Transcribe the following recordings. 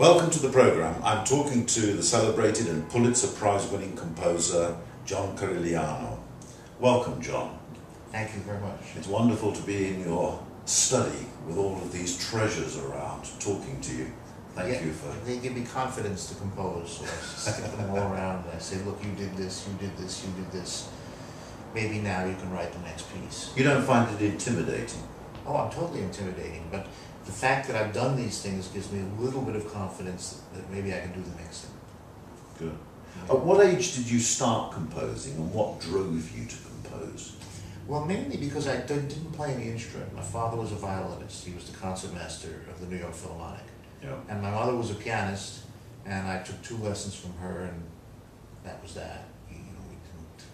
Welcome to the programme. I'm talking to the celebrated and Pulitzer Prize winning composer John Corigliano. Welcome, John. Thank you very much. It's wonderful to be in your study with all of these treasures around talking to you. Thank you for... They give me confidence to compose, so I stick them all around and I say, look, you did this, you did this, you did this. Maybe now you can write the next piece. You don't find it intimidating? Oh, I'm totally intimidating, but the fact that I've done these things gives me a little bit of confidence that maybe I can do the next thing. Good. At what age did you start composing and what drove you to compose? Well, mainly because I didn't play any instrument. My father was a violinist. He was the concertmaster of the New York Philharmonic. Yeah. And my mother was a pianist, and I took 2 lessons from her, and that was that. We didn't...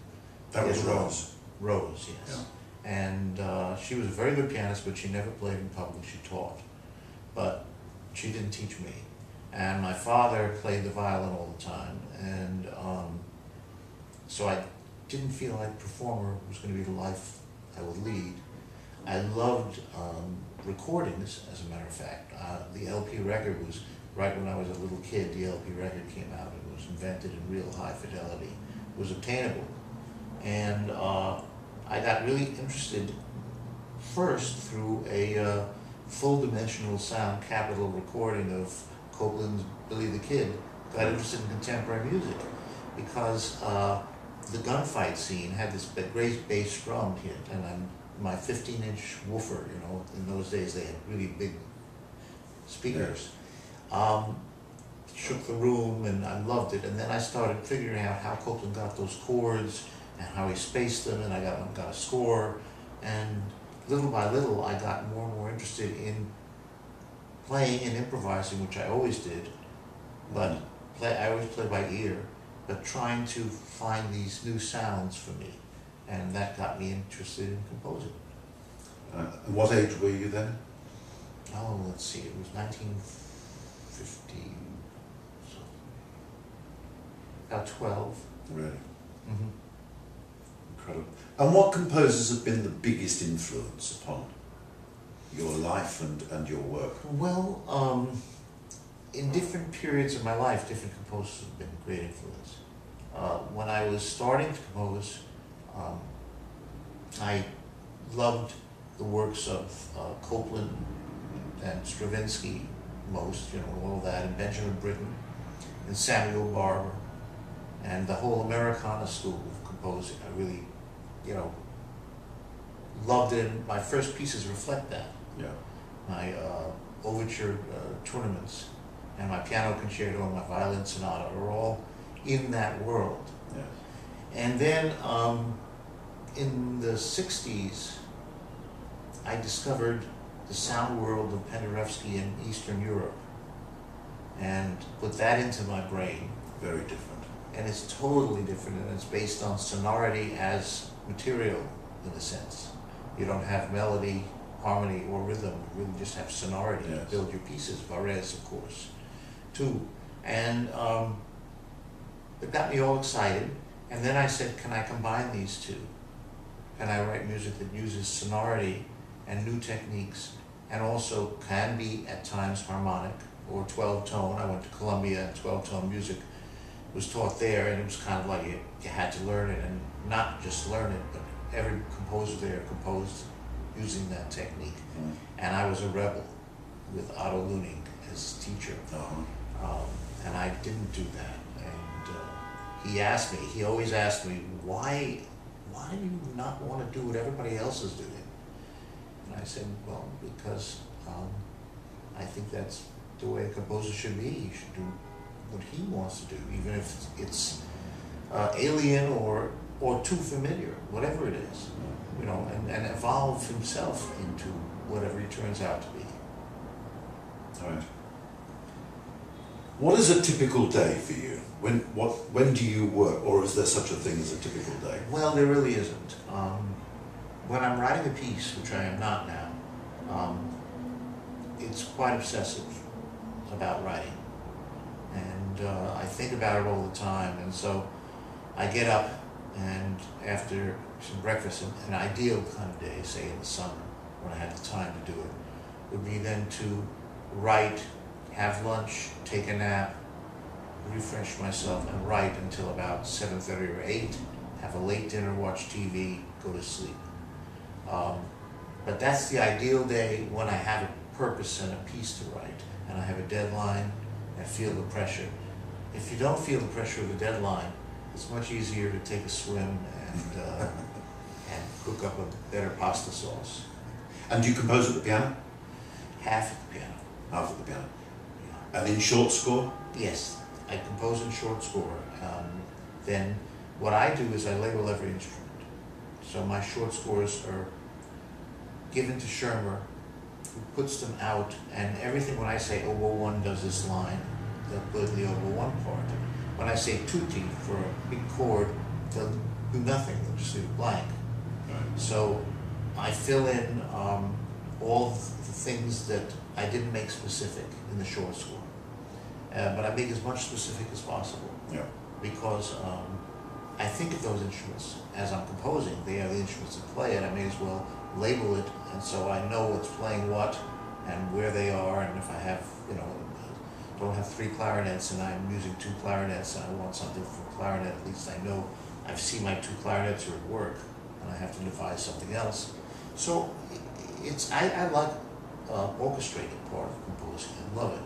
That was Rose? Rose, yes. Yeah. And she was a very good pianist, but she never played in public. She taught. But she didn't teach me. And my father played the violin all the time, and so I didn't feel like performer was going to be the life I would lead. I loved recordings, as a matter of fact. The LP record was, right when I was a little kid, the LP record came out. It was invented in real high fidelity. It was obtainable. And I got really interested first through a full-dimensional sound Capitol recording of Copland's Billy the Kid. Got interested in contemporary music because the gunfight scene had this great bass drum hit, and my 15-inch woofer, in those days they had really big speakers, shook the room, and I loved it. And then I started figuring out how Copland got those chords and how he spaced them, and I got a score, and little by little I got more and more interested in playing and improvising, which I always did, but I always play by ear, but trying to find these new sounds for me, and that got me interested in composing. And what age were you then? Oh, let's see, it was 1950, so about 12. Really? Mm-hmm. Incredible. And what composers have been the biggest influence upon your life and your work? Well, in different periods of my life, different composers have been a great influence. When I was starting to compose, I loved the works of Copland and Stravinsky most, all that, and Benjamin Britten and Samuel Barber, and the whole Americana school of composing. I really, loved it, and my first pieces reflect that. Yeah. My overture tournaments and my piano concerto and my violin sonata are all in that world. Yes. And then in the 60s, I discovered the sound world of Penderecki in Eastern Europe and put that into my brain. Very different. And it's totally different, and it's based on sonority as material, in a sense. You don't have melody, harmony, or rhythm. You really just have sonority to build your pieces. Varese, of course, too. And it got me all excited. And then I said, can I combine these two? Can I write music that uses sonority and new techniques, and also can be at times harmonic or 12-tone? I went to Columbia, and 12-tone music was taught there, and it was kind of like you had to learn it, and not just learn it, but every composer there composed using that technique. Mm. And I was a rebel with Otto Luning as teacher. And I didn't do that. And he always asked me, why do you not want to do what everybody else is doing? And I said, well, because I think that's the way a composer should be. He should do what he wants to do, even if it's alien or too familiar, whatever it is, and evolve himself into whatever he turns out to be. All right. What is a typical day for you? When do you work, or is there such a thing as a typical day? Well, there really isn't. When I'm writing a piece, which I am not now, it's quite obsessive about writing. And I think about it all the time, and so I get up, and after some breakfast, an ideal kind of day, say in the summer, when I had the time to do it, would be then to write have lunch, take a nap, refresh myself, and write until about 7:30 or 8, have a late dinner, watch TV, go to sleep. But that's the ideal day when I have a purpose and a piece to write, and I have a deadline, and I feel the pressure. If you don't feel the pressure of the deadline, it's much easier to take a swim and cook up a better pasta sauce. And do you compose at the piano? Half at the piano. Half at the piano. Yeah. And in short score? Yes, I compose in short score. Then what I do is I label every instrument. So my short scores are given to Schirmer, who puts them out, and everything when I say oboe 1 does this line, they'll put the oboe 1 part. When I say tutti for a big chord, they'll do nothing, they'll just leave it blank. Right. So I fill in all the things that I didn't make specific in the short score. But I make as much specific as possible. Yeah. Because I think of those instruments as I'm composing. They are the instruments that play it. I may as well label it, and so I know what's playing what and where they are. And if I have, don't have 3 clarinets and I'm using 2 clarinets and I want something for clarinet, at least I know I see my 2 clarinets are at work and I have to devise something else. So I like orchestrating part of composing. I love it.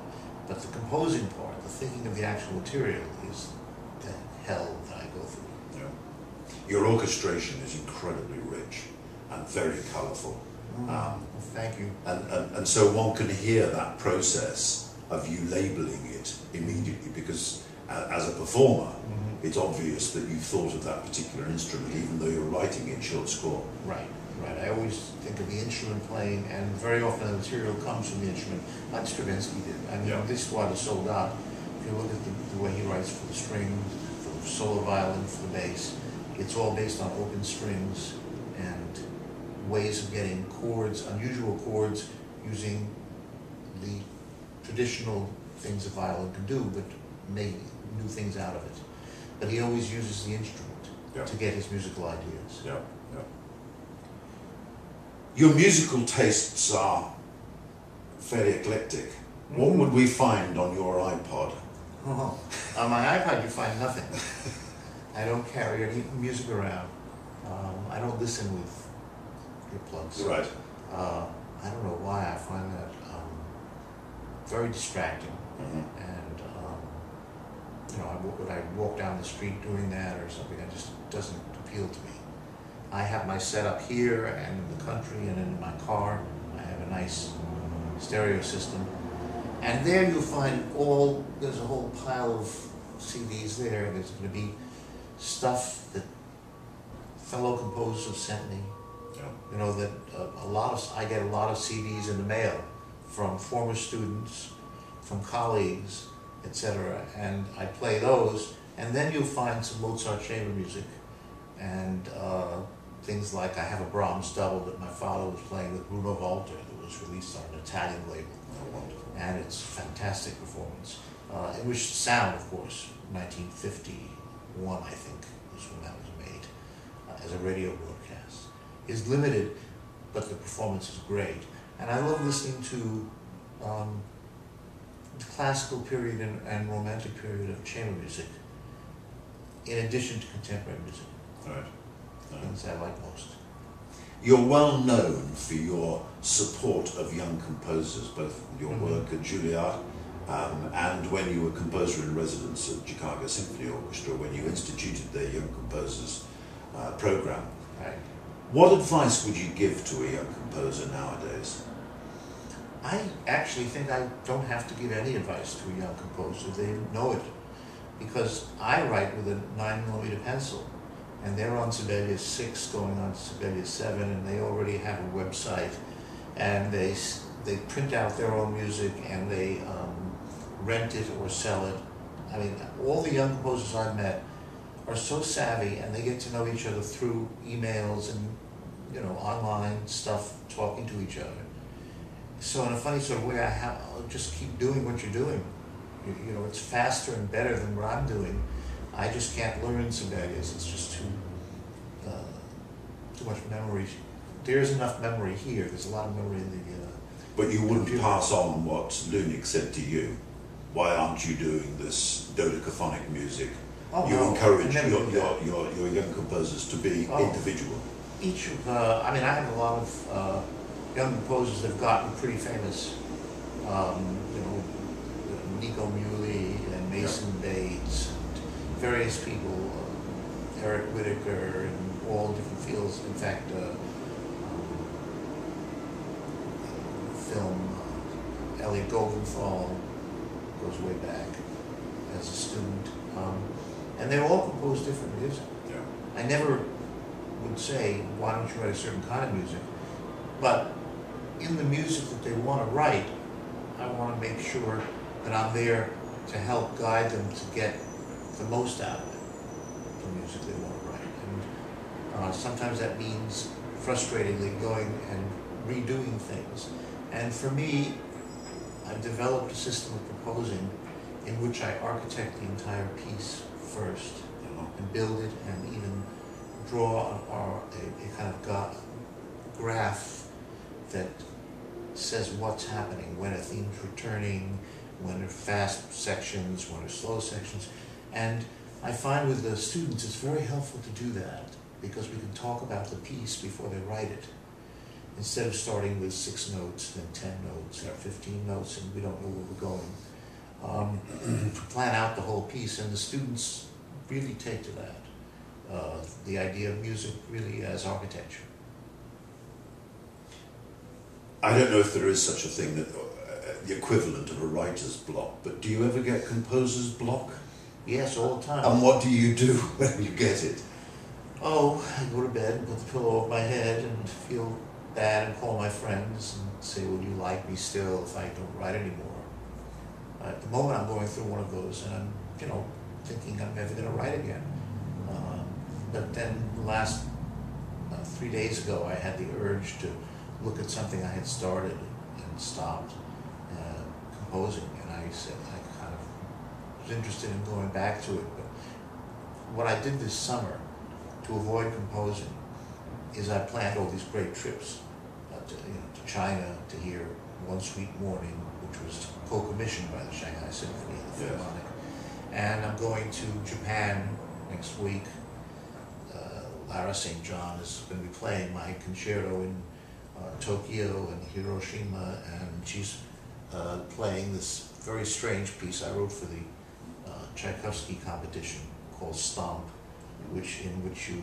But the composing part, the thinking of the actual material, is the hell that I go through. Yeah. Your orchestration is incredibly rich and very colourful. Well, thank you. And so one can hear that process of you labelling it immediately, because as a performer, it's obvious that you've thought of that particular instrument, even though you're writing in short score. Right. I always think of the instrument playing, and very often the material comes from the instrument. Like Stravinsky did. I mean, this squad is sold out. If you look at the way he writes for the strings, for the solo violin, for the bass, it's all based on open strings and ways of getting chords, unusual chords, using the traditional things a violin can do, but make new things out of it. But he always uses the instrument to get his musical ideas. Yeah. Your musical tastes are fairly eclectic. What would we find on your iPod? On my iPod you find nothing. I don't carry any music around. I don't listen with earplugs. Right. I don't know why. I find that very distracting. And would I walk down the street doing that or something? It just doesn't appeal to me. I have my setup here and in the country and in my car. I have a nice stereo system. And there you'll find there's a whole pile of CDs there. There's going to be stuff that fellow composers have sent me. That I get a lot of CDs in the mail from former students, from colleagues, etc. And I play those. And then you'll find some Mozart chamber music and things like I have a Brahms double that my father was playing with Bruno Walter that was released on an Italian label. Oh, wonderful. And it's a fantastic performance. In which sound, of course, 1951, I think, was when that was made, as a radio broadcast. It's limited, but the performance is great. And I love listening to the classical period and romantic period of chamber music, in addition to contemporary music. Right. Things I like most. You're well known for your support of young composers, both your work at Juilliard and when you were composer in residence at Chicago Symphony Orchestra, when you instituted their young composers program. Right. What advice would you give to a young composer nowadays? I actually think I don't have to give any advice to a young composer. They know it. Because I write with a 9mm pencil, and they're on Sibelius 6 going on to Sibelius 7, and they already have a website, and they print out their own music, and they rent it or sell it. I mean, all the young composers I've met are so savvy, and they get to know each other through emails and online stuff, talking to each other. So in a funny sort of way, I'll just keep doing what you're doing. It's faster and better than what I'm doing. I just can't learn Sibelius. It's just too much memory. There's enough memory here. There's a lot of memory in But you wouldn't pass on what Lunik said to you. Why aren't you doing this dodecaphonic music? Oh, You no, encourage I never do that. your young composers to be individual. Each of I mean, I have a lot of young composers that have gotten pretty famous. You know, Nico Muhly and Mason Bates, and various people, Eric Whitaker, and all different fields. In fact, film, Elliot Goldenthal goes way back as a student. And they all compose different music. Yeah. I never would say, why don't you write a certain kind of music? But in the music that they want to write, I want to make sure that I'm there to help guide them to get the most out of it, the music they want to write. And sometimes that means frustratingly going and redoing things. And for me, I've developed a system of composing in which I architect the entire piece first and build it and even draw a kind of graph that says what's happening, when a theme's returning, when there are fast sections, when there are slow sections. And I find with the students it's very helpful to do that because we can talk about the piece before they write it. Instead of starting with 6 notes, then 10 notes, or 15 notes, and we don't know where we're going. Plan out the whole piece, and the students really take to that. The idea of music really as architecture. I don't know if there is such a thing, that the equivalent of a writer's block, but do you ever get composer's block? Yes, all the time. And what do you do when you get it? Oh, I go to bed and put the pillow over my head and feel bad and call my friends and say, would you like me still if I don't write anymore? At the moment I'm going through one of those and I'm, thinking I'm never going to write again. But then last 3 days ago I had the urge to look at something I had started and stopped composing, and I said I kind of was interested in going back to it. But what I did this summer to avoid composing is I planned all these great trips to China to hear One Sweet Morning, which was co-commissioned by the Shanghai Symphony and the Philharmonic. And I'm going to Japan next week. Lara St. John is going to be playing my concerto in Tokyo and Hiroshima, and she's playing this very strange piece I wrote for the Tchaikovsky competition called Stomp, in which you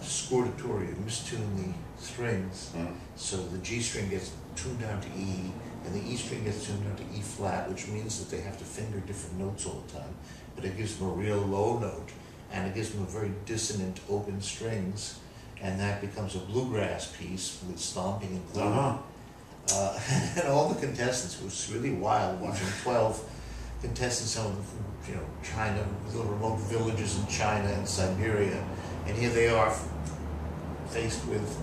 scordatura, you mistune the strings, so the G string gets tuned down to E, and the E string gets tuned down to E flat, which means that they have to finger different notes all the time, but it gives them a real low note, and it gives them a very dissonant open strings, and that becomes a bluegrass piece with stomping and clown. And all the contestants, it was really wild watching 12 contestants, some of them from China, little remote villages in China and Siberia, and here they are faced with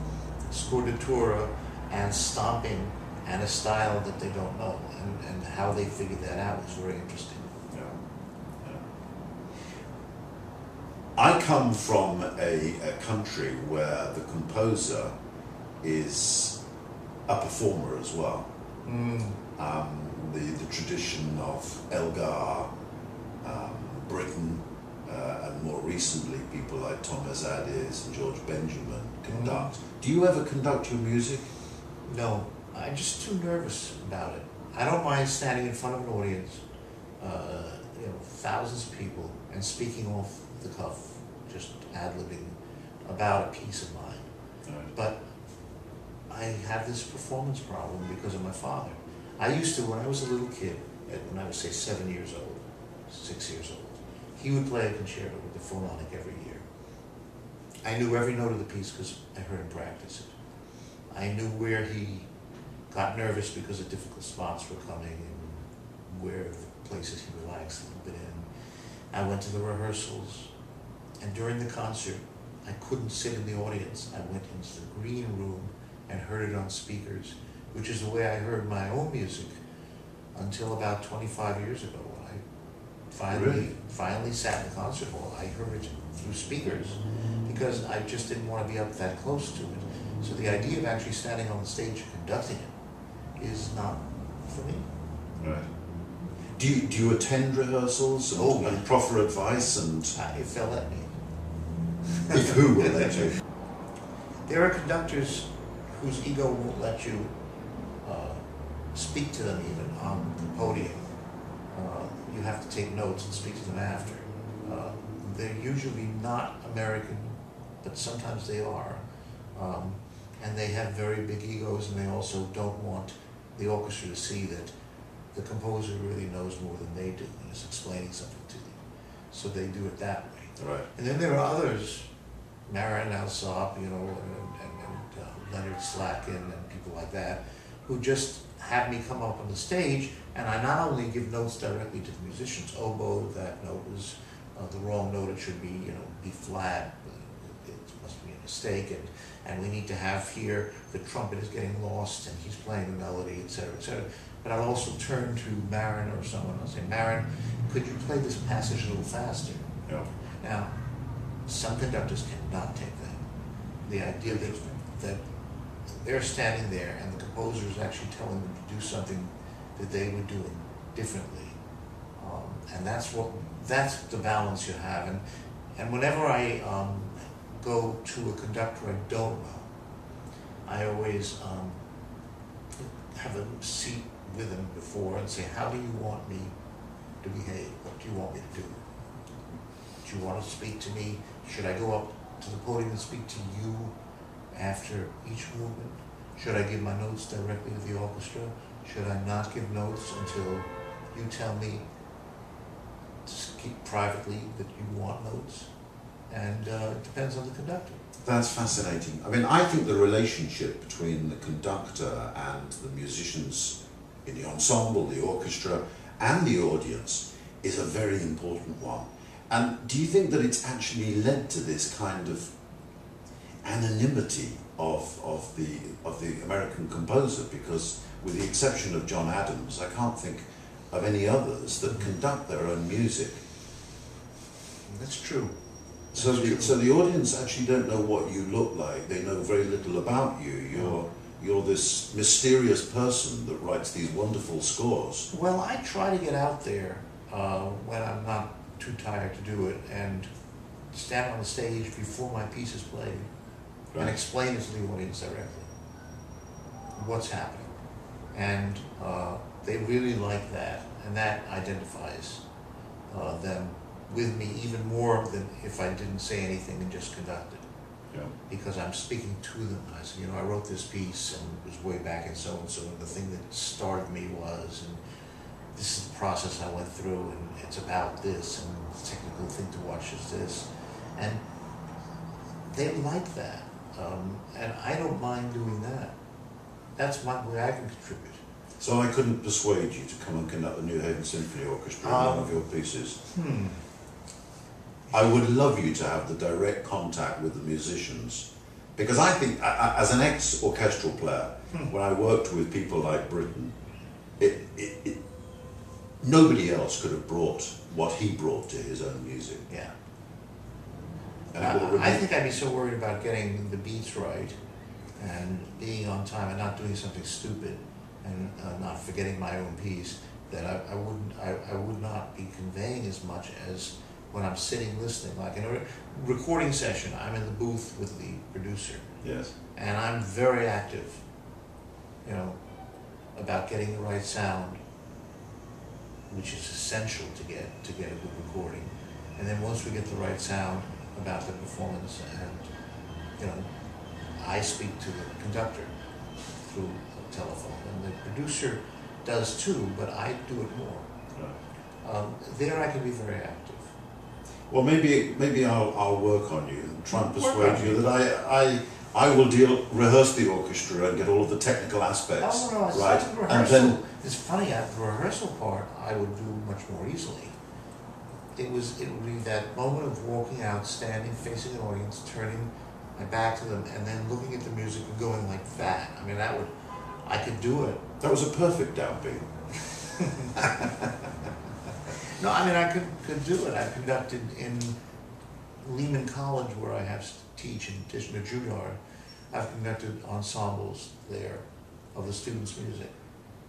scordatura and stomping and a style that they don't know, and how they figured that out was very interesting. I come from a country where the composer is a performer as well. The tradition of Elgar, Britain, and more recently people like Thomas Adès and George Benjamin conduct. Do you ever conduct your music? No, I'm just too nervous about it. I don't mind standing in front of an audience, thousands of people, and speaking off the cuff, just ad-libbing about a piece of mine. Right. But I have this performance problem because of my father. I used to, when I was a little kid, when I was say 7 years old, 6 years old, he would play a concerto with the Philharmonic every year. I knew every note of the piece because I heard him practice it. I knew where he got nervous because of difficult spots were coming and where the places he relaxed a little bit in. I went to the rehearsals, and during the concert, I couldn't sit in the audience. I went into the green room and heard it on speakers, which is the way I heard my own music until about 25 years ago when I finally sat in the concert hall. I heard it through speakers because I just didn't want to be up that close to it. So the idea of actually standing on the stage and conducting it is not for me. Right. Do you attend rehearsals and proffer advice and? If they'll let me. If who will let you? There are conductors whose ego won't let you speak to them even on the podium. You have to take notes and speak to them after. They're usually not American, but sometimes they are. And they have very big egos, and they also don't want the orchestra to see that the composer really knows more than they do and is explaining something to them. So they do it that way. Right. And then there are others, Marin Alsop, you know, and Leonard Slatkin and people like that, who just have me come up on the stage, and I not only give notes directly to the musicians, oboe, that note was the wrong note, it should be, you know, B flat, it must be a mistake, and we need to have here, the trumpet is getting lost, and he's playing the melody, etc., etc. But I'll also turn to Marin or someone, I'll say, Marin, could you play this passage a little faster? Yeah. Now, some conductors cannot take that. The idea that they're standing there and the composer is actually telling them to do something that they were doing differently. And that's the balance you have. And whenever I go to a conductor I don't know, I always have a seat with him before and say, how do you want me to behave? What do you want me to do? Do you want to speak to me? Should I go up to the podium and speak to you after each movement? Should I give my notes directly to the orchestra? Should I not give notes until you tell me to keep privately that you want notes? And it depends on the conductor. That's fascinating. I mean, I think the relationship between the conductor and the musicians in the ensemble, the orchestra, and the audience is a very important one. And do you think that it's actually led to this kind of anonymity of the American composer? Because with the exception of John Adams, I can't think of any others that conduct their own music. That's true. So the audience actually don't know what you look like. They know very little about you. You're this mysterious person that writes these wonderful scores. Well, I try to get out there when I'm not too tired to do it and stand on the stage before my piece is played and explain it to the audience directly. What's happening. And they really like that, and that identifies them with me even more than if I didn't say anything and just conducted. Yeah. Because I'm speaking to them. I said, you know, I wrote this piece and it was way back in so-and-so, and the thing that started me was, and this is the process I went through, and it's about this, and the technical thing to watch is this. And they like that. And I don't mind doing that. That's my way I can contribute. So I couldn't persuade you to come and conduct the New Haven Symphony Orchestra in one of your pieces? I would love you to have the direct contact with the musicians, because I think, as an ex-orchestral player, when I worked with people like Britton, nobody else could have brought what he brought to his own music. Yeah. And I think I'd be so worried about getting the beats right and being on time and not doing something stupid and not forgetting my own piece that I would not be conveying as much as when I'm sitting listening. Like in a recording session, I'm in the booth with the producer. Yes. And I'm very active, you know, about getting the right sound, which is essential to get a good recording. And then once we get the right sound, about the performance, and you know, I speak to the conductor through a telephone, and the producer does too, but I do it more. Right. There I can be very active. Well, maybe I'll work on you and try and persuade you that I will rehearse the orchestra and get all of the technical aspects right. The and then it's funny, at the rehearsal part I would do much more easily. It would be that moment of walking out, standing, facing an audience, turning my back to them, and then looking at the music and going like that. I mean, I could do it. That was a perfect downbeat. No, I mean, I could do it. I conducted in Lehman College, where I have to teach in addition to Juilliard. I've conducted ensembles there of the students' music.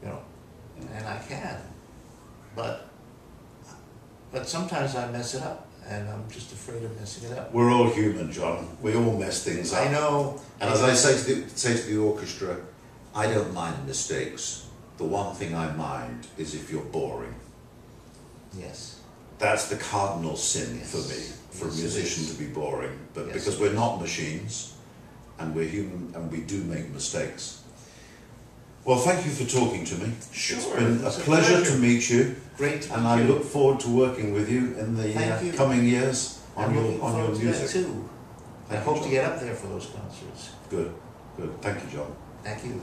you know, and I can, but sometimes I mess it up, and I'm just afraid of messing it up. We're all human, John. We all mess things up. I know. And as I say to the orchestra, I don't mind mistakes. The one thing I mind is if you're boring. Yes. That's the cardinal sin Yes. for me, for Yes, a musician to be boring. But Yes, because we're not machines, and we're human, and we do make mistakes. Well, thank you for talking to me. Sure. It's been a It's pleasure to meet you. Great to meet And I you. look forward to working with you in the Thank you. coming years on I'm your looking forward to music. that too. I Thank you, hope to John. get up there for those concerts. Good, good. Thank you, John. Thank you.